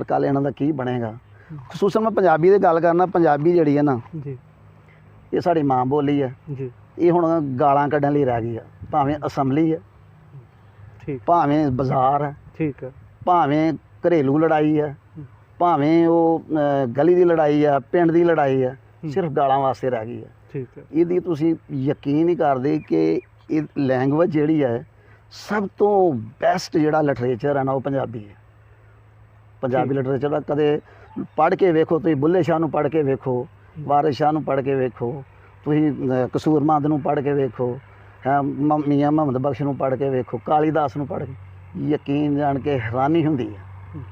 ਪਰ ਕੱਲ੍ਹ ਇਹਨਾਂ ਦਾ ਕੀ ਬਣੇਗਾ। ਖਸੂਸਨ ਮੈਂ ਪੰਜਾਬੀ ਦੀ ਗੱਲ ਕਰਨਾ, ਪੰਜਾਬੀ ਜਿਹੜੀ ਹੈ ਨਾ ਜੀ, ਇਹ ਸਾਡੀ ਮਾਂ ਬੋਲੀ ਹੈ ਜੀ, ਇਹ ਹੁਣ ਗਾਲਾਂ ਕੱਢਣ ਲਈ ਰਹਿ ਗਈ ਆ, ਭਾਵੇਂ ਅਸੈਂਬਲੀ ਹੈ, ਠੀਕ, ਭਾਵੇਂ ਬਾਜ਼ਾਰ ਹੈ, ਠੀਕ ਹੈ, ਭਾਵੇਂ ਘਰੇਲੂ ਲੜਾਈ ਹੈ, ਭਾਵੇਂ ਉਹ ਗਲੀ ਦੀ ਲੜਾਈ ਆ, ਪਿੰਡ ਦੀ ਲੜਾਈ ਆ, ਸਿਰਫ ਗਾਲਾਂ ਵਾਸਤੇ ਰਹਿ ਗਈ ਹੈ। ਠੀਕ ਹੈ, ਇਹਦੀ ਤੁਸੀਂ ਯਕੀਨ ਨਹੀਂ ਕਰਦੇ ਕਿ ਇਹ ਲੈਂਗੁਏਜ ਜਿਹੜੀ ਹੈ ਸਭ ਤੋਂ ਬੈਸਟ ਜਿਹੜਾ ਲਿਟਰੇਚਰ ਹੈ ਨਾ ਉਹ ਪੰਜਾਬੀ ਹੈ। ਪੰਜਾਬੀ ਲਿਟਰੇਚਰ ਦਾ ਕਦੇ ਪੜ੍ਹ ਕੇ ਵੇਖੋ ਤੁਸੀਂ, ਬੁੱਲੇ ਸ਼ਾਹ ਨੂੰ ਪੜ੍ਹ ਕੇ ਵੇਖੋ, ਵਾਰਿਸ ਸ਼ਾਹ ਨੂੰ ਪੜ੍ਹ ਕੇ ਵੇਖੋ, ਤੁਸੀਂ ਕਸੂਰਮੰਦ ਨੂੰ ਪੜ੍ਹ ਕੇ ਵੇਖੋ, ਹੈ ਮੀਆਂ ਮੁਹੰਮਦ ਬਖਸ਼ ਨੂੰ ਪੜ੍ਹ ਕੇ ਵੇਖੋ, ਕਾਲੀਦਾਸ ਨੂੰ ਪੜ੍ਹ ਕੇ ਯਕੀਨ ਜਾਣ ਕੇ ਹੈਰਾਨੀ ਹੁੰਦੀ ਹੈ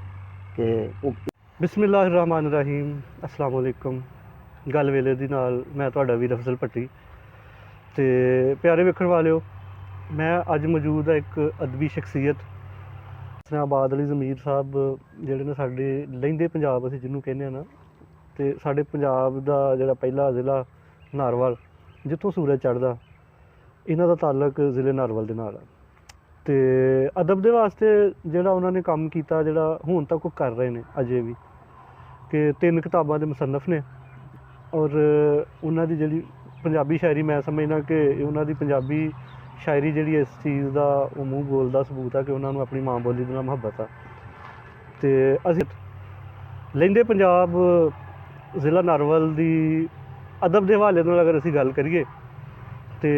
ਕਿ ਉਹ ਬਿਸਮਿਲ੍ਲਾਹਿਰਰਹਿਮਾਨਿਰਰਹੀਮ। ਅਸਲਾਮ ਵਾਲੇਕੁਮ। ਗੱਲ ਵੇਲੇ ਦੀ ਨਾਲ ਮੈਂ ਤੁਹਾਡਾ ਵੀਰ ਅਫਜ਼ਲ ਭੱਟੀ। ਤੇ ਪਿਆਰੇ ਵੇਖਣ ਵਾਲਿਓ, ਮੈਂ ਅੱਜ ਮੌਜੂਦ ਹਾਂ ਇੱਕ ਅਦਬੀ ਸ਼ਖਸੀਅਤ ਆਬਾਦ ਅਲੀ ਜ਼ਮੀਰ ਸਾਹਿਬ, ਜਿਹੜੇ ਨੇ ਸਾਡੇ ਲਹਿੰਦੇ ਪੰਜਾਬ ਅਸੀਂ ਜਿਹਨੂੰ ਕਹਿੰਦੇ ਹਾਂ ਨਾ, ਅਤੇ ਸਾਡੇ ਪੰਜਾਬ ਦਾ ਜਿਹੜਾ ਪਹਿਲਾ ਜ਼ਿਲ੍ਹਾ ਨਾਰਵਲ, ਜਿੱਥੋਂ ਸੂਰਜ ਚੜ੍ਹਦਾ, ਇਹਨਾਂ ਦਾ ਤਾਲੁਕ ਜ਼ਿਲ੍ਹੇ ਨਾਰਵਲ ਦੇ ਨਾਲ ਆ। ਅਤੇ ਅਦਬ ਦੇ ਵਾਸਤੇ ਜਿਹੜਾ ਉਹਨਾਂ ਨੇ ਕੰਮ ਕੀਤਾ, ਜਿਹੜਾ ਹੁਣ ਤੱਕ ਉਹ ਕਰ ਰਹੇ ਨੇ ਅਜੇ ਵੀ, ਕਿ 3 ਕਿਤਾਬਾਂ ਦੇ ਮੁਸੰਨਫ ਨੇ। ਔਰ ਉਹਨਾਂ ਦੀ ਜਿਹੜੀ ਪੰਜਾਬੀ ਸ਼ਾਇਰੀ, ਮੈਂ ਸਮਝਦਾ ਕਿ ਉਹਨਾਂ ਦੀ ਪੰਜਾਬੀ ਸ਼ਾਇਰੀ ਜਿਹੜੀ ਇਸ ਚੀਜ਼ ਦਾ ਉਹ ਮੂੰਹ ਬੋਲਦਾ ਸਬੂਤ ਆ ਕਿ ਉਹਨਾਂ ਨੂੰ ਆਪਣੀ ਮਾਂ ਬੋਲੀ ਦੇ ਨਾਲ ਮੁਹੱਬਤ ਆ। ਅਤੇ ਅਸੀਂ ਲਹਿੰਦੇ ਪੰਜਾਬ ਜ਼ਿਲ੍ਹਾ ਨਾਰਵਲ ਦੀ ਅਦਬ ਦੇ ਹਵਾਲੇ ਨਾਲ ਅਗਰ ਅਸੀਂ ਗੱਲ ਕਰੀਏ, ਅਤੇ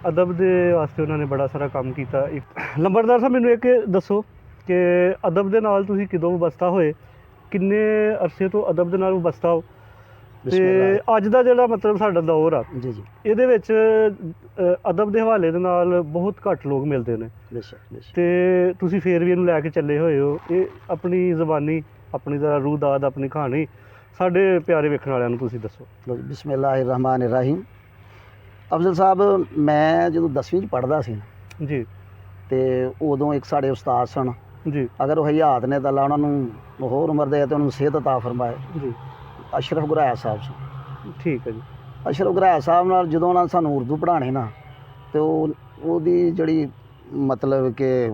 ਅਦਬ ਦੇ ਵਾਸਤੇ ਉਹਨਾਂ ਨੇ ਬੜਾ ਸਾਰਾ ਕੰਮ ਕੀਤਾ। ਇੱਕ ਲੰਬੜਦਾਰ ਸਾਹਿਬ, ਮੈਨੂੰ ਇੱਕ ਦੱਸੋ ਕਿ ਅਦਬ ਦੇ ਨਾਲ ਤੁਸੀਂ ਕਦੋਂ ਵਬਸਤਾ ਹੋਏ, ਕਿੰਨੇ ਅਰਸੇ ਤੋਂ ਅਦਬ ਦੇ ਨਾਲ ਵਬਸਤਾ ਹੋ, ਅਤੇ ਅੱਜ ਦਾ ਜਿਹੜਾ ਮਤਲਬ ਸਾਡਾ ਦੌਰ ਆ ਜੀ ਜੀ ਇਹਦੇ ਵਿੱਚ ਅਦਬ ਦੇ ਹਵਾਲੇ ਦੇ ਨਾਲ ਬਹੁਤ ਘੱਟ ਲੋਕ ਮਿਲਦੇ ਨੇ, ਅਤੇ ਤੁਸੀਂ ਫੇਰ ਵੀ ਇਹਨੂੰ ਲੈ ਕੇ ਚੱਲੇ ਹੋਏ ਹੋ। ਇਹ ਆਪਣੀ ਜ਼ਬਾਨੀ, ਆਪਣੀ ਜ਼ਰਾ ਰੂਹਦਾਦ, ਆਪਣੀ ਕਹਾਣੀ ਸਾਡੇ ਪਿਆਰੇ ਵੇਖਣ ਵਾਲਿਆਂ ਨੂੰ ਤੁਸੀਂ ਦੱਸੋ। ਬਿਸਮਿਲ੍ਲਾਹਿਰਰਹਿਮਾਨਿਰਰਹੀਮ। ਅਫਜ਼ਲ ਸਾਹਿਬ, ਮੈਂ ਜਦੋਂ 10ਵੀਂ 'ਚ ਪੜ੍ਹਦਾ ਸੀ ਜੀ, ਅਤੇ ਉਦੋਂ ਇੱਕ ਸਾਡੇ ਉਸਤਾਦ ਸਨ ਜੀ, ਅਗਰ ਉਹ ਹਯਾਤ ਨੇ ਤਾਂ ਅੱਲਾ ਉਹਨਾਂ ਨੂੰ ਹੋਰ ਉਮਰ ਦੇ ਅਤੇ ਉਹਨਾਂ ਨੂੰ ਸਿਹਤ ਅਤਾ ਫਰਮਾਏ, ਜੀ, ਅਸ਼ਰਫ ਗੁਰਾਇਆ ਸਾਹਿਬ ਸੀ। ਠੀਕ ਹੈ ਜੀ। ਅਸ਼ਰਫ ਗੁਰਾਇਆ ਸਾਹਿਬ ਨਾਲ ਜਦੋਂ ਉਹਨਾਂ ਨੇ ਸਾਨੂੰ ਉਰਦੂ ਪੜ੍ਹਾਉਣੀ ਨਾ, ਅਤੇ ਉਹਦੀ ਜਿਹੜੀ ਮਤਲਬ ਕਿ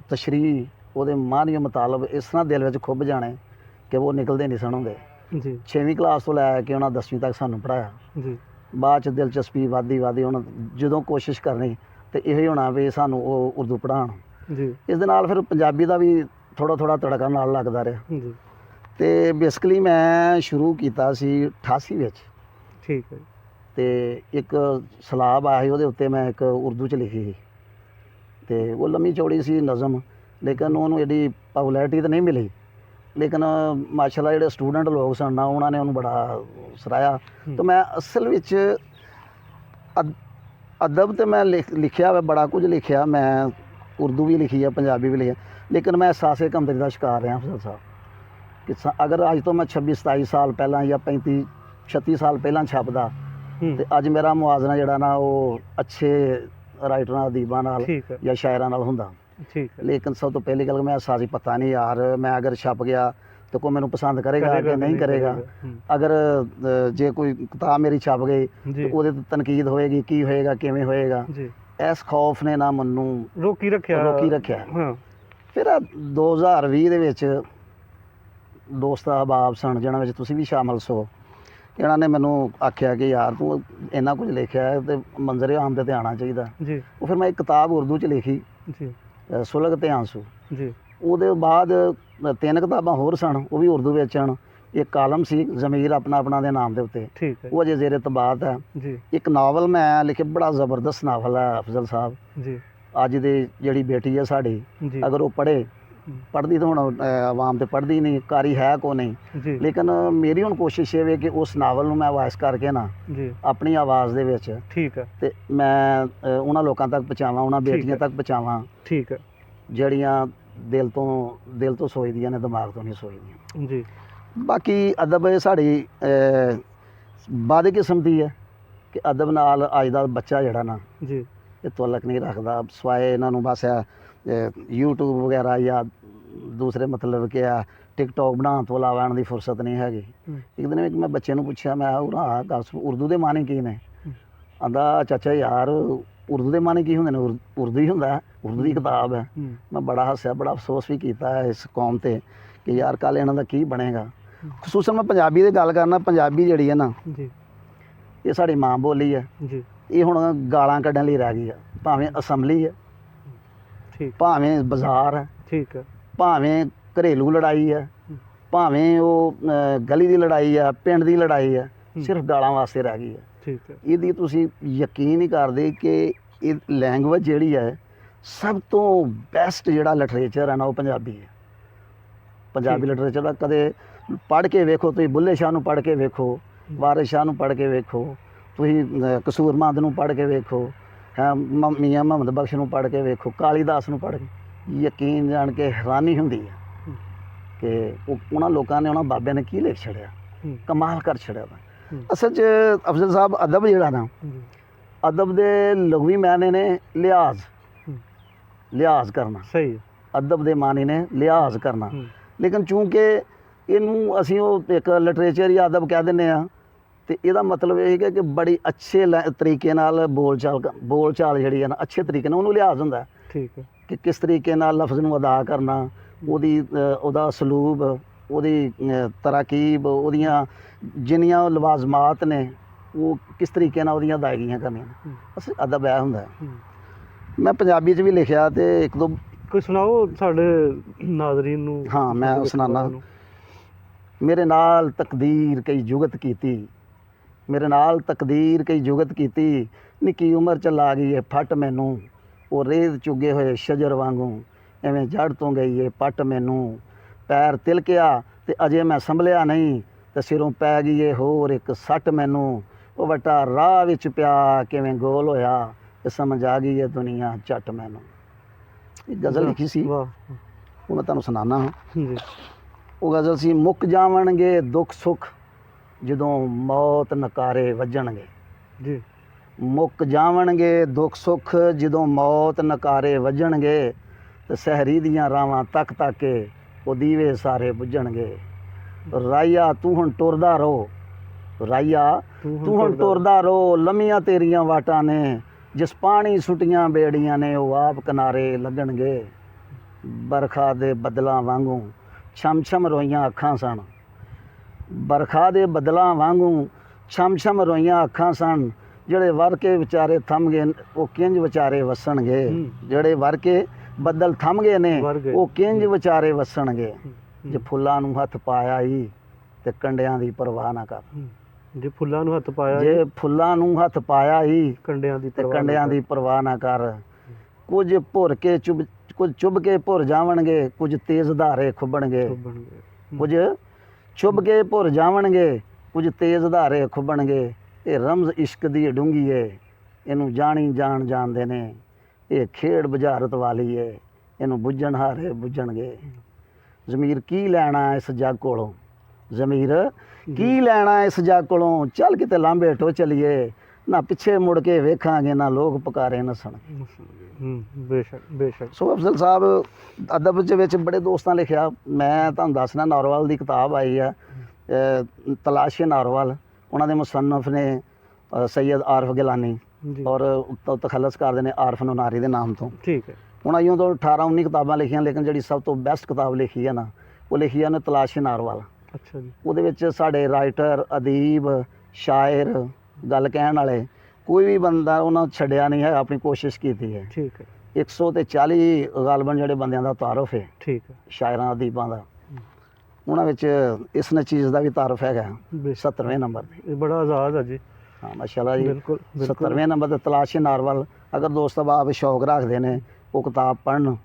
ਤਸ਼ਰੀਹ, ਉਹਦੇ ਮਾਨੀ ਮਤਾਲਬ ਇਸ ਤਰ੍ਹਾਂ ਦਿਲ ਵਿੱਚ ਖੁੱਭ ਜਾਣੇ ਕਿ ਉਹ ਨਿਕਲਦੇ ਨਹੀਂ ਸਨ ਹੁੰਦੇ। ਜੀ, 6ਵੀਂ ਕਲਾਸ ਤੋਂ ਲੈ ਕੇ ਉਹਨਾਂ 10ਵੀਂ ਤੱਕ ਸਾਨੂੰ ਪੜ੍ਹਾਇਆ। ਜੀ, ਬਾਅਦ 'ਚ ਦਿਲਚਸਪੀ ਵੱਧਦੀ ਉਹਨਾਂ ਜਦੋਂ ਕੋਸ਼ਿਸ਼ ਕਰਨੀ ਅਤੇ ਇਹੋ ਹੀ ਹੋਣਾ ਵੀ ਸਾਨੂੰ ਉਹ ਉਰਦੂ ਪੜ੍ਹਾਉਣ। ਜੀ, ਇਸ ਦੇ ਨਾਲ ਫਿਰ ਪੰਜਾਬੀ ਦਾ ਵੀ ਥੋੜ੍ਹਾ ਤੜਕਾ ਨਾਲ ਲੱਗਦਾ ਰਿਹਾ। ਜੀ, ਅਤੇ ਬੇਸਿਕਲੀ ਮੈਂ ਸ਼ੁਰੂ ਕੀਤਾ ਸੀ 88 ਵਿੱਚ, ਠੀਕ ਹੈ। ਅਤੇ ਇੱਕ ਸਲਾਬ ਆਇਆ ਸੀ, ਉਹਦੇ ਉੱਤੇ ਮੈਂ ਇੱਕ ਉਰਦੂ 'ਚ ਲਿਖੀ ਸੀ, ਅਤੇ ਉਹ ਲੰਮੀ ਚੌੜੀ ਸੀ ਨਜ਼ਮ, ਲੇਕਿਨ ਉਹਨੂੰ ਐਡੀ ਪਪੂਲੈਰਿਟੀ ਤਾਂ ਨਹੀਂ ਮਿਲੀ। ਲੇਕਿਨ ਮਾਸ਼ਾਅੱਲਾ ਜਿਹੜੇ ਸਟੂਡੈਂਟ ਲੋਕ ਸਨ ਨਾ, ਉਹਨਾਂ ਨੇ ਉਹਨੂੰ ਬੜਾ ਸਰਾਹਿਆ। ਤਾਂ ਮੈਂ ਅਸਲ ਵਿੱਚ ਅਦਬ ਤਾਂ ਮੈਂ ਲਿਖਿਆ ਵਾ, ਬੜਾ ਕੁਝ ਲਿਖਿਆ ਮੈਂ, ਉਰਦੂ ਵੀ ਲਿਖੀ ਹੈ, ਪੰਜਾਬੀ ਵੀ ਲਿਖਿਆ, ਲੇਕਿਨ ਮੈਂ ਅਹਿਸਾਸੇ ਕਮਤਰੀ ਦਾ ਸ਼ਿਕਾਰ ਰਿਹਾ ਅਫਜ਼ਲ ਸਾਹਿਬ। ਕਿ ਅਗਰ ਅੱਜ ਤੋਂ ਮੈਂ 26-27 ਸਾਲ ਪਹਿਲਾਂ ਜਾਂ 35-36 ਸਾਲ ਪਹਿਲਾਂ ਛਪਦਾ, ਅਤੇ ਅੱਜ ਮੇਰਾ ਮੁਆਜ਼ਨਾ ਜਿਹੜਾ ਨਾ ਉਹ ਅੱਛੇ ਰਾਈਟਰਾਂ, ਅਦੀਬਾਂ ਨਾਲ ਜਾਂ ਸ਼ਾਇਰਾਂ ਨਾਲ ਹੁੰਦਾ। ਲੇਕਿਨ ਸਭ ਤੋਂ ਪਹਿਲੀ ਗੱਲ, ਮੈਂ ਅਹਿਸਾਸ ਹੀ ਪਤਾ ਨਹੀਂ ਯਾਰ, ਮੈਂ ਅਗਰ ਛਪ ਗਿਆ ਤਾਂ ਕੋਈ ਮੈਨੂੰ ਪਸੰਦ ਕਰੇਗਾ ਕਿ ਨਹੀਂ ਕਰੇਗਾ। ਅਗਰ ਜੇ ਕੋਈ ਕਿਤਾਬ ਮੇਰੀ ਛਪ ਗਈ ਤਾਂ ਉਹਦੇ 'ਤੇ ਤਨਕੀਦ ਹੋਏਗੀ, ਕੀ ਹੋਏਗਾ, ਕਿਵੇਂ ਹੋਏਗਾ, ਇਸ ਖੌਫ ਨੇ ਨਾ ਮੈਨੂੰ ਰੋਕੀ ਰੱਖਿਆ। ਫਿਰ 2020 ਦੇ ਵਿੱਚ ਦੋਸਤ ਅਹਿਬਾਬ ਸਨ, ਜਿਹਨਾਂ ਵਿੱਚ ਤੁਸੀਂ ਵੀ ਸ਼ਾਮਲ ਸੋ, ਇਹਨਾਂ ਨੇ ਮੈਨੂੰ ਆਖਿਆ ਕਿ ਯਾਰ ਤੂੰ ਇੰਨਾ ਕੁਝ ਲਿਖਿਆ ਹੈ ਅਤੇ ਮੰਜ਼ਰ ਆਮ 'ਤੇ ਆਉਣਾ ਚਾਹੀਦਾ। ਉਹ ਫਿਰ ਮੈਂ ਇੱਕ ਕਿਤਾਬ ਉਰਦੂ 'ਚ ਲਿਖੀ, ਸੁਲਗ ਤੇ ਆਂਸੂ। ਉਹਦੇ ਬਾਅਦ 3 ਕਿਤਾਬਾਂ ਹੋਰ ਸਨ, ਉਹ ਵੀ ਉਰਦੂ ਵਿੱਚ ਹਨ। ਇੱਕ ਕਾਲਮ ਸੀ ਜ਼ਮੀਰ ਆਪਣਾ ਦੇ ਨਾਮ ਦੇ ਉੱਤੇ, ਉਹ ਅਜੇ ਜ਼ੇਰੇ ਤਬਾਤ ਹੈ। ਇੱਕ ਨਾਵਲ ਮੈਂ ਲਿਖਿਆ, ਬੜਾ ਜ਼ਬਰਦਸਤ ਨਾਵਲ ਹੈ ਅਫਜ਼ਲ ਸਾਹਿਬ। ਅੱਜ ਦੀ ਜਿਹੜੀ ਬੇਟੀ ਹੈ ਸਾਡੀ, ਅਗਰ ਉਹ ਪੜ੍ਹਦੀ ਤਾਂ ਹੁਣ ਆਵਾਮ ਤਾਂ ਪੜ੍ਹਦੀ ਨਹੀਂ, ਕਾਰੀ ਹੈ ਕੋ ਨਹੀਂ, ਲੇਕਿਨ ਮੇਰੀ ਹੁਣ ਕੋਸ਼ਿਸ਼ ਇਹ ਵੇ ਕਿ ਉਸ ਨਾਵਲ ਨੂੰ ਮੈਂ ਵਾਇਸ ਕਰਕੇ ਨਾ ਆਪਣੀ ਆਵਾਜ਼ ਦੇ ਵਿੱਚ, ਅਤੇ ਮੈਂ ਉਹਨਾਂ ਲੋਕਾਂ ਤੱਕ ਪਹੁੰਚਾਵਾਂ, ਉਹਨਾਂ ਬੇਟੀਆਂ ਤੱਕ ਪਹੁੰਚਾਵਾਂ ਜਿਹੜੀਆਂ ਦਿਲ ਤੋਂ ਸੋਚਦੀਆਂ ਨੇ, ਦਿਮਾਗ ਤੋਂ ਨਹੀਂ ਸੋਚਦੀਆਂ। ਬਾਕੀ ਅਦਬ ਸਾਡੀ ਬਦ ਕਿਸਮ ਦੀ ਹੈ ਕਿ ਅਦਬ ਨਾਲ ਅੱਜ ਦਾ ਬੱਚਾ ਜਿਹੜਾ ਨਾ ਇਹ ਤਾਲੁਕ ਨਹੀਂ ਰੱਖਦਾ, ਸਵਾਏ ਇਹਨਾਂ ਨੂੰ ਬਸ ਯੂਟਿਊਬ ਵਗੈਰਾ ਜਾਂ ਦੂਸਰੇ ਮਤਲਬ ਕਿ ਆ ਟਿਕਟੋਕ ਬਣਾਉਣ ਤੋਂ ਇਲਾਵਾ ਇਹਨਾਂ ਦੀ ਫੁਰਸਤ ਨਹੀਂ ਹੈਗੀ। ਇੱਕ ਦਿਨ ਵਿੱਚ ਮੈਂ ਬੱਚੇ ਨੂੰ ਪੁੱਛਿਆ, ਮੈਂ ਉਹ ਗੱਲ ਉਰਦੂ ਦੇ ਮਾਨੀ ਕੀ ਨੇ? ਆਂਦਾ ਚਾਚਾ ਯਾਰ ਉਰਦੂ ਦੇ ਮਾਨੀ ਕੀ ਹੁੰਦੇ ਨੇ? ਉਰਦੂ ਹੀ ਹੁੰਦਾ, ਉਰਦੂ ਦੀ ਕਿਤਾਬ ਹੈ। ਮੈਂ ਬੜਾ ਹੱਸਿਆ, ਬੜਾ ਅਫਸੋਸ ਵੀ ਕੀਤਾ ਇਸ ਕੌਮ 'ਤੇ ਕਿ ਯਾਰ ਕੱਲ੍ਹ ਇਹਨਾਂ ਦਾ ਕੀ ਬਣੇਗਾ। ਖਸੂਸਨ ਮੈਂ ਪੰਜਾਬੀ ਦੀ ਗੱਲ ਕਰਨਾ, ਪੰਜਾਬੀ ਜਿਹੜੀ ਹੈ ਨਾ ਜੀ ਇਹ ਸਾਡੀ ਮਾਂ ਬੋਲੀ ਹੈ। ਜੀ ਇਹ ਹੁਣ ਗਾਲਾਂ ਕੱਢਣ ਲਈ ਰਹਿ ਗਈ ਆ, ਭਾਵੇਂ ਅਸੈਂਬਲੀ ਹੈ, ਠੀਕ ਭਾਵੇਂ ਬਾਜ਼ਾਰ ਹੈ, ਠੀਕ ਹੈ ਭਾਵੇਂ ਘਰੇਲੂ ਲੜਾਈ ਹੈ, ਭਾਵੇਂ ਉਹ ਗਲੀ ਦੀ ਲੜਾਈ ਆ, ਪਿੰਡ ਦੀ ਲੜਾਈ ਆ, ਸਿਰਫ ਗਾਲਾਂ ਵਾਸਤੇ ਰਹਿ ਗਈ ਹੈ। ਠੀਕ ਹੈ ਇਹਦੀ ਤੁਸੀਂ ਯਕੀਨ ਨਹੀਂ ਕਰਦੇ ਕਿ ਇਹ ਲੈਂਗੁਏਜ ਜਿਹੜੀ ਹੈ ਸਭ ਤੋਂ ਬੈਸਟ ਜਿਹੜਾ ਲਿਟਰੇਚਰ ਹੈ ਨਾ ਉਹ ਪੰਜਾਬੀ ਹੈ। ਪੰਜਾਬੀ ਲਿਟਰੇਚਰ ਦਾ ਕਦੇ ਪੜ੍ਹ ਕੇ ਵੇਖੋ, ਤੁਸੀਂ ਬੁੱਲੇ ਸ਼ਾਹ ਨੂੰ ਪੜ੍ਹ ਕੇ ਵੇਖੋ, ਵਾਰਿਸ ਸ਼ਾਹ ਨੂੰ ਪੜ੍ਹ ਕੇ ਵੇਖੋ, ਤੁਸੀਂ ਕਸੂਰਮੰਦ ਨੂੰ ਪੜ੍ਹ ਕੇ ਵੇਖੋ, ਹੈ ਮੀਆਂ ਮੁਹੰਮਦ ਬਖਸ਼ ਨੂੰ ਪੜ੍ਹ ਕੇ ਵੇਖੋ, ਕਾਲੀਦਾਸ ਨੂੰ ਪੜ੍ਹ ਕੇ, ਯਕੀਨ ਜਾਣ ਕੇ ਹੈਰਾਨੀ ਹੁੰਦੀ ਹੈ ਕਿ ਉਹਨਾਂ ਲੋਕਾਂ ਨੇ, ਉਹਨਾਂ ਬਾਬਿਆਂ ਨੇ ਕੀ ਲਿਖ ਛੜਿਆ, ਕਮਾਲ ਕਰ ਛੜਿਆ ਵਾ। ਅਸਲ 'ਚ ਅਫਜ਼ਲ ਸਾਹਿਬ ਅਦਬ ਜਿਹੜਾ ਨਾ, ਅਦਬ ਦੇ ਲغਵੀ ਮਾਇਨੇ ਨੇ ਲਿਹਾਜ਼ ਕਰਨਾ, ਸਹੀ ਹੈ। ਅਦਬ ਦੇ ਮਾਨੀ ਨੇ ਲਿਹਾਜ਼ ਕਰਨਾ, ਲੇਕਿਨ ਚੂੰਕਿ ਇਹਨੂੰ ਅਸੀਂ ਉਹ ਇੱਕ ਲਿਟਰੇਚਰ ਜਾਂ ਅਦਬ ਕਹਿ ਦਿੰਦੇ ਆ, ਤੇ ਇਹਦਾ ਮਤਲਬ ਇਹ ਹੈ ਕਿ ਬੜੀ ਅੱਛੇ ਤਰੀਕੇ ਨਾਲ ਬੋਲਚਾਲ ਜਿਹੜੀ ਹੈ ਨਾ, ਅੱਛੇ ਤਰੀਕੇ ਨਾਲ ਉਹਨੂੰ ਲਿਹਾਜ਼ ਹੁੰਦਾ ਠੀਕ ਹੈ ਕਿ ਕਿਸ ਤਰੀਕੇ ਨਾਲ ਲਫ਼ਜ਼ ਨੂੰ ਅਦਾ ਕਰਨਾ, ਉਹਦਾ ਸਲੂਬ, ਉਹਦੀ ਤਰਾਕੀਬ, ਉਹਦੀਆਂ ਜਿੰਨੀਆਂ ਲਵਾਜ਼ਮਾਤ ਨੇ ਉਹ ਕਿਸ ਤਰੀਕੇ ਨਾਲ ਉਹਦੀਆਂ ਅਦਾਇਗੀਆਂ ਕਰਨੀਆਂ। ਬਸ ਅਦਬ ਇਹ ਹੁੰਦਾ। ਮੈਂ ਪੰਜਾਬੀ 'ਚ ਵੀ ਲਿਖਿਆ ਤੇ ਇੱਕ ਦੋ ਕੋਈ ਸੁਣਾਓ ਸਾਡੇ ਨਾਜ਼ਰੀਨ ਨੂੰ। ਹਾਂ ਮੈਂ ਸੁਣਾਉਣਾ। ਮੇਰੇ ਨਾਲ ਤਕਦੀਰ ਕਈ ਜੁਗਤ ਕੀਤੀ, ਮੇਰੇ ਨਾਲ ਤਕਦੀਰ ਕਈ ਜੁਗਤ ਕੀਤੀ, ਨਿੱਕੀ ਉਮਰ 'ਚ ਲਾ ਗਈ ਏ ਫੱਟ ਮੈਨੂੰ, ਉਹ ਰੇਤ ਚੁਗੇ ਹੋਏ ਸ਼ਜਰ ਵਾਂਗੂ, ਐਵੇਂ ਜੜ ਤੋਂ ਗਈ ਏ ਪੱਟ ਮੈਨੂੰ, ਪੈਰ ਤਿਲਕਿਆ ਤੇ ਅਜੇ ਮੈਂ ਸੰਭਲਿਆ ਨਹੀਂ, ਤੇ ਸਿਰੋਂ ਪੈ ਗਈ ਏ ਹੋਰ ਇੱਕ ਸੱਟ ਮੈਨੂੰ, ਉਹ ਵਟਾ ਰਾਹ ਵਿੱਚ ਪਿਆ ਕਿਵੇਂ ਗੋਲ ਹੋਇਆ, ਤੇ ਸਮਝ ਆ ਗਈ ਏ ਦੁਨੀਆ ਝੱਟ ਮੈਨੂੰ। ਇਹ ਗਜ਼ਲ ਲਿਖੀ ਸੀ, ਵਾਹ, ਉਹ ਮੈਂ ਤੁਹਾਨੂੰ ਸੁਣਾਉਣਾ। ਜੀ ਉਹ ਗਜ਼ਲ ਸੀ, ਮੁੱਕ ਜਾਵਣਗੇ ਦੁੱਖ ਸੁੱਖ ਜਦੋਂ ਮੌਤ ਨਕਾਰੇ ਵੱਜਣਗੇ, ਜੀ ਮੁੱਕ ਜਾਵਣਗੇ ਦੁੱਖ ਸੁੱਖ ਜਦੋਂ ਮੌਤ ਨਕਾਰੇ ਵੱਜਣਗੇ, ਤੇ ਸਹਿਰੀ ਦੀਆਂ ਰਾਵਾਂ ਤੱਕ ਕੇ ਉਹ ਦੀਵੇ ਸਾਰੇ ਬੁੱਝਣਗੇ। ਰਾਈਆ ਤੂੰ ਹੁਣ ਟੁਰਦਾ ਰਹੋ, ਰਾਈਆ ਤੂੰ ਹੁਣ ਟੁਰਦਾ ਰਹੋ, ਲੰਮੀਆਂ ਤੇਰੀਆਂ ਵਾਟਾਂ ਨੇ, ਜਿਸ ਪਾਣੀ ਸੁੱਟੀਆਂ ਬੇੜੀਆਂ ਨੇ ਉਹ ਆਪ ਕਿਨਾਰੇ ਲੱਗਣਗੇ। ਬਰਖਾ ਦੇ ਬੱਦਲਾਂ ਵਾਂਗੂ ਛਮ ਛਮ ਰੋਈਆਂ ਅੱਖਾਂ ਸਨ, ਬਰਖਾ ਦੇ ਬੱਦਲਾਂ ਵਾਂਗੂ ਛਮ ਛਮ ਰੋਈਆਂ ਅੱਖਾਂ ਸਨ, ਜਿਹੜੇ ਵਰ ਕੇ ਵਿਚਾਰੇ ਥੰਮ ਗਏ ਉਹ ਕਿੰਜ ਵਿਚਾਰੇ ਵਸਣਗੇ, ਜਿਹੜੇ ਵਰ ਕੇ ਬੱਦਲ ਥੰਮ ਗਏ ਨੇ ਉਹ ਕਿੰਜ ਵਿਚਾਰੇ ਵਸਣਗੇ। ਜੇ ਫੁੱਲਾਂ ਨੂੰ ਹੱਥ ਪਾਇਆ ਹੀ ਤੇ ਕੰਡਿਆਂ ਦੀ ਪਰਵਾਹ ਨਾ ਕਰ, ਜੇ ਫੁੱਲਾਂ ਨੂੰ ਹੱਥ ਪਾਇਆ, ਜੇ ਫੁੱਲਾਂ ਨੂੰ ਹੱਥ ਪਾਇਆ ਹੀ ਕੰਡਿਆਂ ਦੀ ਤੇ ਕੰਡਿਆਂ ਦੀ ਪਰਵਾਹ ਨਾ ਕਰ। ਕੁਝ ਭੁਰ ਕੇ ਕੁਝ ਚੁੱਭ ਕੇ ਭੁਰ ਜਾਵਣਗੇ, ਕੁਝ ਤੇਜ਼ ਧਾਰੇ ਖੁੱਬਣਗੇ, ਕੁਝ ਚੁੱਭ ਕੇ ਭੁਰ ਜਾਵਣਗੇ, ਕੁਝ ਤੇਜ਼ ਧਾਰੇ ਖੁੱਬਣਗੇ। ਇਹ ਰਮਜ਼ ਇਸ਼ਕ ਦੀ ਡੂੰਘੀ ਏ, ਇਹਨੂੰ ਜਾਣੀ ਜਾਣਦੇ ਨੇ, ਇਹ ਖੇਡ ਬੁਝਾਰਤ ਵਾਲੀ ਏ, ਇਹਨੂੰ ਬੁੱਝਣ ਹਾਰੇ ਬੁੱਝਣਗੇ। ਜ਼ਮੀਰ ਕੀ ਲੈਣਾ ਇਸ ਜੱਗ ਕੋਲੋਂ, ਜ਼ਮੀਰ ਕੀ ਲੈਣਾ ਇਸ ਜੱਗ ਕੋਲੋਂ, ਚੱਲ ਕਿਤੇ ਲਾਂਬੇ ਟੋ ਚਲੀਏ, ਨਾ ਪਿੱਛੇ ਮੁੜ ਕੇ ਵੇਖਾਂਗੇ ਨਾ ਲੋਕ ਪੁਕਾਰੇ ਨੱਸਣਗੇ। ਬੇਸ਼ੱਕ ਬੇਸ਼ੱਕ। ਸੋ ਅਫਜ਼ਲ ਸਾਹਿਬ ਅਦਬ ਦੇ ਵਿੱਚ ਬੜੇ ਦੋਸਤਾਂ ਲਿਖਿਆ। ਮੈਂ ਤੁਹਾਨੂੰ ਦੱਸਣਾ, ਨਾਰੋਵਾਲ ਦੀ ਕਿਤਾਬ ਆਈ ਹੈ ਤਲਾਸ਼ ਨਾਰੋਵਾਲ, ਉਹਨਾਂ ਦੇ ਮੁਸੰਨਫ ਨੇ ਸੈਯਦ ਆਰਫ ਗਿਲਾਨੀ, ਔਰ ਤਖੱਲਸ ਕਰਦੇ ਨੇ ਆਰਫ ਨੂਨਾਰੀ ਦੇ ਨਾਮ ਤੋਂ। ਠੀਕ ਹੈ। ਹੁਣ ਆਈਓ ਤੋਂ 18-19 ਕਿਤਾਬਾਂ ਲਿਖੀਆਂ, ਲੇਕਿਨ ਜਿਹੜੀ ਸਭ ਤੋਂ ਬੈਸਟ ਕਿਤਾਬ ਲਿਖੀ ਹੈ ਨਾ, ਉਹ ਲਿਖੀ ਹੈ ਨੇ ਤਲਾਸ਼ ਨਾਰੋਵਾਲ। ਅੱਛਾ ਜੀ। ਉਹਦੇ ਵਿੱਚ ਸਾਡੇ ਰਾਈਟਰ, ਅਦੀਬ, ਸ਼ਾਇਰ, ਗੱਲ ਕਹਿਣ ਵਾਲੇ ਕੋਈ ਵੀ ਬੰਦਾ ਉਹਨਾਂ ਛੱਡਿਆ ਨਹੀਂ ਹੈ, ਆਪਣੀ ਕੋਸ਼ਿਸ਼ ਕੀਤੀ ਹੈ। ਠੀਕ ਹੈ। 140 ਗਾਲਬਨ ਜਿਹੜੇ ਬੰਦਿਆਂ ਦਾ ਤਾਰਫ ਹੈ, ਠੀਕ ਹੈ, ਸ਼ਾਇਰਾਂ ਅਦੀਬਾਂ ਦਾ, ਉਹਨਾਂ ਵਿੱਚ ਇਸ ਨਚੀਜ਼ ਦਾ ਵੀ ਤਾਰਫ ਹੈਗਾ 70ਵੇਂ ਨੰਬਰ 'ਤੇ। ਇਹ ਬੜਾ ਆਜ਼ਾਦ ਹੈ ਜੀ। ਹਾਂ ਮਾਸ਼ਾਅੱਲਾ ਜੀ। ਬਿਲਕੁਲ 70ਵੇਂ ਨੰਬਰ 'ਤੇ ਤਲਾਸ਼ ਨਾਰੋਵਾਲ। ਅਗਰ ਦੋਸਤ ਆਪ ਸ਼ੌਕ ਰੱਖਦੇ ਨੇ ਉਹ ਕਿਤਾਬ ਪੜ੍ਹਨ,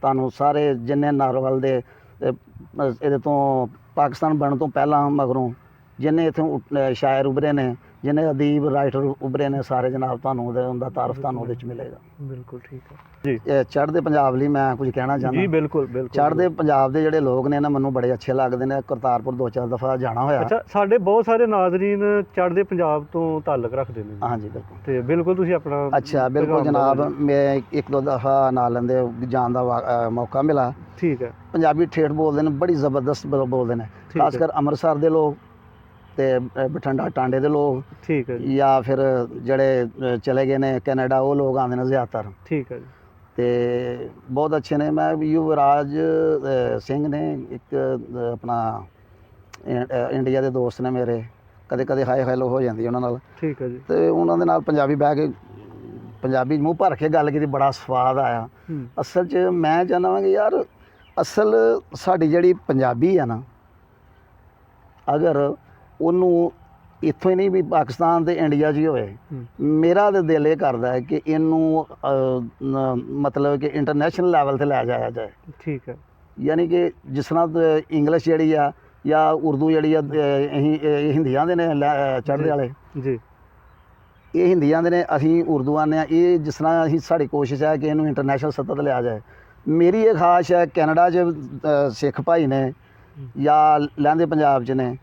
ਤੁਹਾਨੂੰ ਸਾਰੇ ਜਿੰਨੇ ਨਾਰੋਵਾਲ ਦੇ ਇਹਦੇ ਤੋਂ ਪਾਕਿਸਤਾਨ ਬਣਨ ਤੋਂ ਪਹਿਲਾਂ ਮਗਰੋਂ ਜਿੰਨੇ ਇੱਥੋਂ ਸ਼ਾਇਰ ਉਭਰੇ ਨੇ, ਜਿੰਨੇ ਅਦੀਬ ਰਾਈਟਰ ਉਭਰੇ ਨੇ, ਸਾਰੇ ਜਨਾਬ ਤੁਹਾਨੂੰ ਉਹਦਾ ਤਾਰਫ ਤੁਹਾਨੂੰ ਉਹਦੇ 'ਚ ਮਿਲੇਗਾ। ਬਿਲਕੁਲ ਠੀਕ ਹੈ ਜੀ। ਚੜ੍ਹਦੇ ਪੰਜਾਬ ਲਈ ਮੈਂ ਕੁਝ ਕਹਿਣਾ ਚਾਹੁੰਦਾ ਜੀ। ਬਿਲਕੁਲ ਬਿਲਕੁਲ। ਚੜ੍ਹਦੇ ਪੰਜਾਬ ਦੇ ਜਿਹੜੇ ਲੋਕ ਨੇ ਨਾ, ਮੈਨੂੰ ਬੜੇ ਅੱਛੇ ਲੱਗਦੇ ਨੇ। ਕਰਤਾਰਪੁਰ 2-4 ਦਫਾ ਜਾਣਾ ਹੋਇਆ। ਅੱਛਾ, ਸਾਡੇ ਬਹੁਤ ਸਾਰੇ ਨਾਜ਼ਰੀਨ ਚੜ੍ਹਦੇ ਪੰਜਾਬ ਤੋਂ ਤਾਲੁਕ ਰੱਖਦੇ ਨੇ। ਹਾਂਜੀ ਬਿਲਕੁਲ। ਤੇ ਬਿਲਕੁਲ ਤੁਸੀਂ ਆਪਣਾ। ਅੱਛਾ ਬਿਲਕੁਲ ਜਨਾਬ, ਮੈਂ 1-2 ਦਫਾ ਨਾਲ ਲੈਂਦੇ ਜਾਣ ਦਾ ਮੌਕਾ ਮਿਲਾ। ਠੀਕ ਹੈ। ਪੰਜਾਬੀ ਠੇਠ ਬੋਲਦੇ ਨੇ, ਬੜੀ ਜ਼ਬਰਦਸਤ ਬੋਲਦੇ ਨੇ, ਖਾਸ ਕਰ ਅੰਮ੍ਰਿਤਸਰ ਦੇ ਲੋਕ ਤੇ ਬਠਿੰਡਾ ਟਾਂਡੇ ਦੇ ਲੋਕ। ਠੀਕ ਹੈ ਜੀ। ਜਾਂ ਫਿਰ ਜਿਹੜੇ ਚਲੇ ਗਏ ਨੇ ਕੈਨੇਡਾ, ਉਹ ਲੋਕ ਆਉਂਦੇ ਨੇ ਜ਼ਿਆਦਾਤਰ। ਠੀਕ ਹੈ ਜੀ। ਤੇ ਬਹੁਤ ਅੱਛੇ ਨੇ। ਮੈਂ ਯੁਵਰਾਜ ਸਿੰਘ ਨੇ ਇੱਕ ਆਪਣਾ ਇੰਡੀਆ ਦੇ ਦੋਸਤ ਨੇ ਮੇਰੇ, ਕਦੇ ਕਦੇ ਹਾਈ ਹੈਲੋ ਹੋ ਜਾਂਦੀ ਉਹਨਾਂ ਨਾਲ, ਠੀਕ ਹੈ ਜੀ। ਤੇ ਉਹਨਾਂ ਦੇ ਨਾਲ ਪੰਜਾਬੀ ਬਹਿ ਕੇ ਪੰਜਾਬੀ ਮੂੰਹ ਭਰ ਕੇ ਗੱਲ ਕੀਤੀ, ਬੜਾ ਸਵਾਦ ਆਇਆ। ਹੂੰ ਅਸਲ 'ਚ ਮੈਂ ਚਾਹੁੰਦਾ ਵਾਂ ਕਿ ਯਾਰ ਅਸਲ ਸਾਡੀ ਜਿਹੜੀ ਪੰਜਾਬੀ ਆ ਨਾ, ਅਗਰ ਉਹਨੂੰ ਇੱਥੋਂ ਹੀ ਨਹੀਂ ਵੀ ਪਾਕਿਸਤਾਨ ਤੇ ਇੰਡੀਆ 'ਚ ਹੀ ਹੋਏ, ਹੂੰ ਮੇਰਾ ਤਾਂ ਦਿਲ ਇਹ ਕਰਦਾ ਹੈ ਕਿ ਇਹਨੂੰ ਮਤਲਬ ਕਿ ਇੰਟਰਨੈਸ਼ਨਲ ਲੈਵਲ ਤੇ ਲੈ ਜਾਇਆ ਜਾਏ। ਠੀਕ ਹੈ। ਯਾਨੀ ਕਿ ਜਿਸ ਤਰ੍ਹਾਂ ਇੰਗਲਿਸ਼ ਜਿਹੜੀ ਆ ਜਾਂ ਉਰਦੂ ਜਿਹੜੀ ਆ, ਇਹ ਹਿੰਦੀਆਂ ਦੇ ਨੇ ਚੜ੍ਹਦੇ ਵਾਲੇ, ਜੀ ਇਹ ਹਿੰਦੀਆਂ ਦੇ ਨੇ, ਅਸੀਂ ਉਰਦੂ ਆਉਂਦੇ ਹਾਂ। ਇਹ ਜਿਸ ਤਰ੍ਹਾਂ ਅਸੀਂ, ਸਾਡੀ ਕੋਸ਼ਿਸ਼ ਹੈ ਕਿ ਇਹਨੂੰ ਇੰਟਰਨੈਸ਼ਨਲ ਸਤਹ ਤੇ ਲਿਆ ਜਾਏ। ਮੇਰੀ ਇਹ ਖਾਸ਼ ਹੈ, ਕੈਨੇਡਾ 'ਚ ਸਿੱਖ ਭਾਈ ਨੇ ਜਾਂ ਲਹਿੰਦੇ ਪੰਜਾਬ 'ਚ ਨੇ,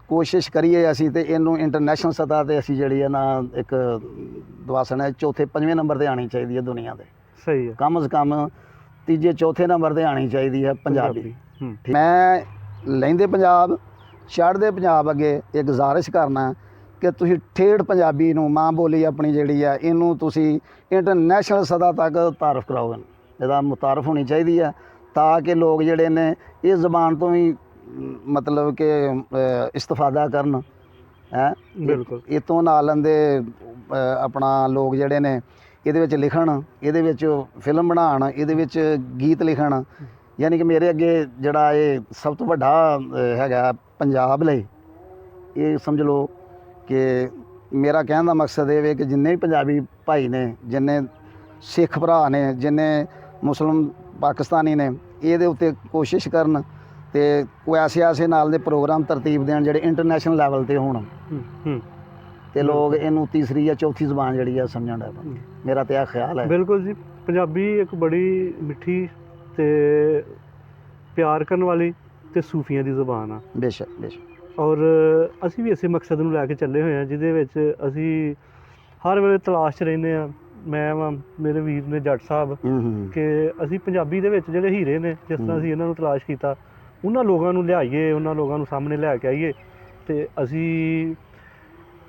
ਕੋਸ਼ਿਸ਼ ਕਰੀਏ ਅਸੀਂ ਤੇ ਇਹਨੂੰ ਇੰਟਰਨੈਸ਼ਨਲ ਸਤਹ ਤੇ ਅਸੀਂ ਜਿਹੜੀ ਹੈ ਨਾ ਇੱਕ ਦਵਾਸਣ ਹੈ, ਚੌਥੇ ਪੰਜਵੇਂ ਨੰਬਰ ਤੇ ਆਉਣੀ ਚਾਹੀਦੀ ਹੈ ਦੁਨੀਆ ਦੇ, ਸਹੀ ਹੈ। ਕਮ ਸੇ ਕਮ ਤੀਜੇ ਚੌਥੇ ਨੰਬਰ ਤੇ ਆਉਣੀ ਚਾਹੀਦੀ ਹੈ ਪੰਜਾਬੀ। ਹੂੰ ਮੈਂ ਲਹਿੰਦੇ ਪੰਜਾਬ ਚੜ੍ਹਦੇ ਪੰਜਾਬ ਅੱਗੇ ਇਹ ਗੁਜ਼ਾਰਿਸ਼ ਕਰਨਾ ਕਿ ਤੁਸੀਂ ਠੇਠ ਪੰਜਾਬੀ ਨੂੰ, ਮਾਂ ਬੋਲੀ ਆਪਣੀ ਜਿਹੜੀ ਆ, ਇਹਨੂੰ ਤੁਸੀਂ ਇੰਟਰਨੈਸ਼ਨਲ ਸਤਹ ਤੱਕ ਤਾਰਫ ਕਰਾਓ। ਇਹਦਾ ਮੁਤਾਰਫ ਹੋਣੀ ਚਾਹੀਦੀ ਹੈ ਤਾਂ ਕਿ ਲੋਕ ਜਿਹੜੇ ਨੇ ਇਸ ਜ਼ਬਾਨ ਤੋਂ ਵੀ ਮਤਲਬ ਕਿ ਇਸਤਫਾਦਾ ਕਰਨ। ਬਿਲਕੁਲ। ਇਹ ਤੋਂ ਨਾਲ ਲੈਂਦੇ ਆਪਣਾ ਲੋਕ ਜਿਹੜੇ ਨੇ ਇਹਦੇ ਵਿੱਚ ਲਿਖਣ, ਇਹਦੇ ਵਿੱਚ ਫਿਲਮ ਬਣਾਉਣ, ਇਹਦੇ ਵਿੱਚ ਗੀਤ ਲਿਖਣ। ਯਾਨੀ ਕਿ ਮੇਰੇ ਅੱਗੇ ਜਿਹੜਾ ਇਹ ਸਭ ਤੋਂ ਵੱਡਾ ਹੈਗਾ ਪੰਜਾਬ ਲਈ, ਇਹ ਸਮਝ ਲਓ ਕਿ ਮੇਰਾ ਕਹਿਣ ਦਾ ਮਕਸਦ ਇਹ ਵੇ ਕਿ ਜਿੰਨੇ ਵੀ ਪੰਜਾਬੀ ਭਾਈ ਨੇ, ਜਿੰਨੇ ਸਿੱਖ ਭਰਾ ਨੇ, ਜਿੰਨੇ ਮੁਸਲਿਮ ਪਾਕਿਸਤਾਨੀ ਨੇ, ਇਹਦੇ ਉੱਤੇ ਕੋਸ਼ਿਸ਼ ਕਰਨ ਤੇ ਕੋਈ ਐਸੇ ਨਾਲ ਦੇ ਪ੍ਰੋਗਰਾਮ ਤਰਤੀਬ ਦੇਣ ਜਿਹੜੇ ਇੰਟਰਨੈਸ਼ਨਲ ਲੈਵਲ ਤੇ ਹੋਣ, ਤੇ ਲੋਕ ਇਹਨੂੰ ਤੀਸਰੀ ਜਾਂ ਚੌਥੀ ਜ਼ਬਾਨ ਜਿਹੜੀ ਆ ਸਮਝਣ ਦਾ। ਮੇਰਾ ਤਾਂ ਇਹ ਖਿਆਲ ਹੈ। ਬਿਲਕੁਲ ਜੀ। ਪੰਜਾਬੀ ਇੱਕ ਬੜੀ ਮਿੱਠੀ ਤੇ ਪਿਆਰ ਕਰਨ ਵਾਲੀ ਤੇ ਸੂਫੀਆਂ ਦੀ ਜ਼ਬਾਨ ਆ। ਬੇਸ਼ੱਕ ਬੇਸ਼ੱਕ। ਔਰ ਅਸੀਂ ਵੀ ਇਸੇ ਮਕਸਦ ਨੂੰ ਲੈ ਕੇ ਚੱਲੇ ਹੋਏ ਹਾਂ, ਜਿਹਦੇ ਵਿੱਚ ਅਸੀਂ ਹਰ ਵੇਲੇ ਤਲਾਸ਼ 'ਚ ਰਹਿੰਦੇ ਹਾਂ। ਮੈਂ ਮੇਰੇ ਵੀਰ ਨੇ ਜੱਟ ਸਾਹਿਬ, ਕਿ ਅਸੀਂ ਪੰਜਾਬੀ ਦੇ ਵਿੱਚ ਜਿਹੜੇ ਹੀਰੇ ਨੇ, ਜਿਸ ਤਰ੍ਹਾਂ ਅਸੀਂ ਇਹਨਾਂ ਨੂੰ ਤਲਾਸ਼ ਕੀਤਾ, ਉਹਨਾਂ ਲੋਕਾਂ ਨੂੰ ਲਿਆਈਏ, ਉਹਨਾਂ ਲੋਕਾਂ ਨੂੰ ਸਾਹਮਣੇ ਲੈ ਕੇ ਆਈਏ ਤੇ ਅਸੀਂ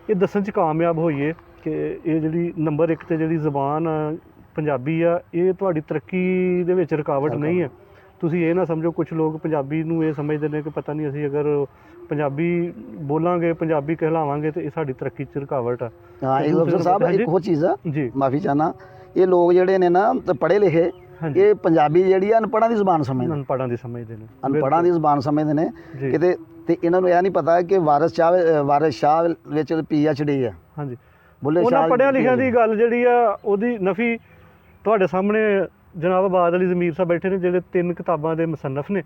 ਇਹ ਦੱਸਣ 'ਚ ਕਾਮਯਾਬ ਹੋਈਏ ਕਿ ਇਹ ਜਿਹੜੀ ਨੰਬਰ 1 ਤੇ ਜਿਹੜੀ ਜ਼ਬਾਨ ਪੰਜਾਬੀ ਆ, ਇਹ ਤੁਹਾਡੀ ਤਰੱਕੀ ਦੇ ਵਿੱਚ ਰੁਕਾਵਟ ਨਹੀਂ ਹੈ। ਤੁਸੀਂ ਇਹ ਨਾ ਸਮਝੋ, ਕੁਝ ਲੋਕ ਪੰਜਾਬੀ ਨੂੰ ਇਹ ਸਮਝਦੇ ਨੇ ਕਿ ਪਤਾ ਨਹੀਂ ਅਸੀਂ ਅਗਰ ਪੰਜਾਬੀ ਬੋਲਾਂਗੇ, ਪੰਜਾਬੀ ਕਹਿਲਾਵਾਂਗੇ ਤੇ ਇਹ ਸਾਡੀ ਤਰੱਕੀ 'ਚ ਰੁਕਾਵਟ ਆ। ਹਾਂ, ਇਹ ਅਫਸਰ ਸਾਹਿਬ ਇੱਕ ਹੋਰ ਚੀਜ਼ ਆ, ਜੀ ਮਾਫੀ ਚਾਹਨਾ, ਇਹ ਲੋਕ ਜਿਹੜੇ ਨੇ ਨਾ ਪੜ੍ਹੇ ਲਿਖੇ, ਇਹ ਪੰਜਾਬੀ ਜਿਹੜੀ ਆ ਅਨਪੜ੍ਹਾਂ ਦੀ ਜ਼ਬਾਨ ਸਮਝਦੇ, ਅਨਪੜ੍ਹਾਂ ਦੀ ਸਮਝਦੇ ਨੇ, ਅਨਪੜ੍ਹਾਂ ਦੀ ਜ਼ਬਾਨ ਸਮਝਦੇ ਨੇ ਕਿਤੇ। ਤੇ ਇਹਨਾਂ ਨੂੰ ਇਹ ਨਹੀਂ ਪਤਾ ਕਿ ਵਾਰਿਸ ਸ਼ਾਹ ਵਿੱਚ PhD ਹੈ। ਹਾਂਜੀ, ਬੁੱਲੇ ਉਹਨਾਂ ਸ਼ਾਹ ਪੜ੍ਹਿਆ ਲਿਖਿਆ ਦੀ ਗੱਲ ਜਿਹੜੀ ਆ, ਉਹਦੀ ਨਫੀ ਤੁਹਾਡੇ ਸਾਹਮਣੇ ਜਨਾਬ ਆਬਾਦ ਅਲੀ ਜ਼ਮੀਰ ਸਾਹਿਬ ਬੈਠੇ ਨੇ, ਜਿਹੜੇ 3 ਕਿਤਾਬਾਂ ਦੇ ਮੁਸੰਨਫ ਨੇ।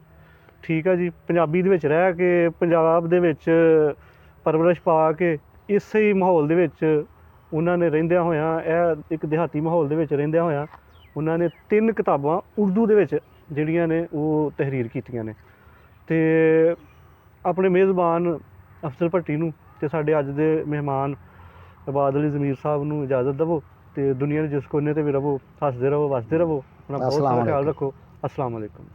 ਠੀਕ ਆ ਜੀ। ਪੰਜਾਬੀ ਦੇ ਵਿੱਚ ਰਹਿ ਕੇ, ਪੰਜਾਬ ਦੇ ਵਿੱਚ ਪਰਵਰਿਸ਼ ਪਾ ਕੇ, ਇਸੇ ਮਾਹੌਲ ਦੇ ਵਿੱਚ ਉਹਨਾਂ ਨੇ ਰਹਿੰਦਿਆਂ ਹੋਇਆਂ, ਇਹ ਇੱਕ ਦਿਹਾਤੀ ਮਾਹੌਲ ਦੇ ਵਿੱਚ ਰਹਿੰਦਿਆਂ ਹੋਇਆਂ, ਉਹਨਾਂ ਨੇ 3 ਕਿਤਾਬਾਂ ਉਰਦੂ ਦੇ ਵਿੱਚ ਜਿਹੜੀਆਂ ਨੇ ਉਹ ਤਹਿਰੀਰ ਕੀਤੀਆਂ ਨੇ। ਤੇ ਆਪਣੇ ਮੇਜ਼ਬਾਨ ਅਫਜ਼ਲ ਭੱਟੀ ਨੂੰ ਤੇ ਸਾਡੇ ਅੱਜ ਦੇ ਮਹਿਮਾਨ ਆਬਾਦ ਅਲੀ ਜ਼ਮੀਰ ਸਾਹਿਬ ਨੂੰ ਇਜਾਜ਼ਤ ਦੇਵੋ, ਤੇ ਦੁਨੀਆ ਦੇ ਜਿਸ ਕੋਨੇ ਤੇ ਵੀ ਰਹੋ, ਹੱਸਦੇ ਰਹੋ, ਵਸਦੇ ਰਹੋ, ਆਪਣਾ ਬਹੁਤ ਸਾਰਾ ਖਿਆਲ ਰੱਖੋ। ਅਸਲਾਮ ਵਾਲੇਕੁਮ।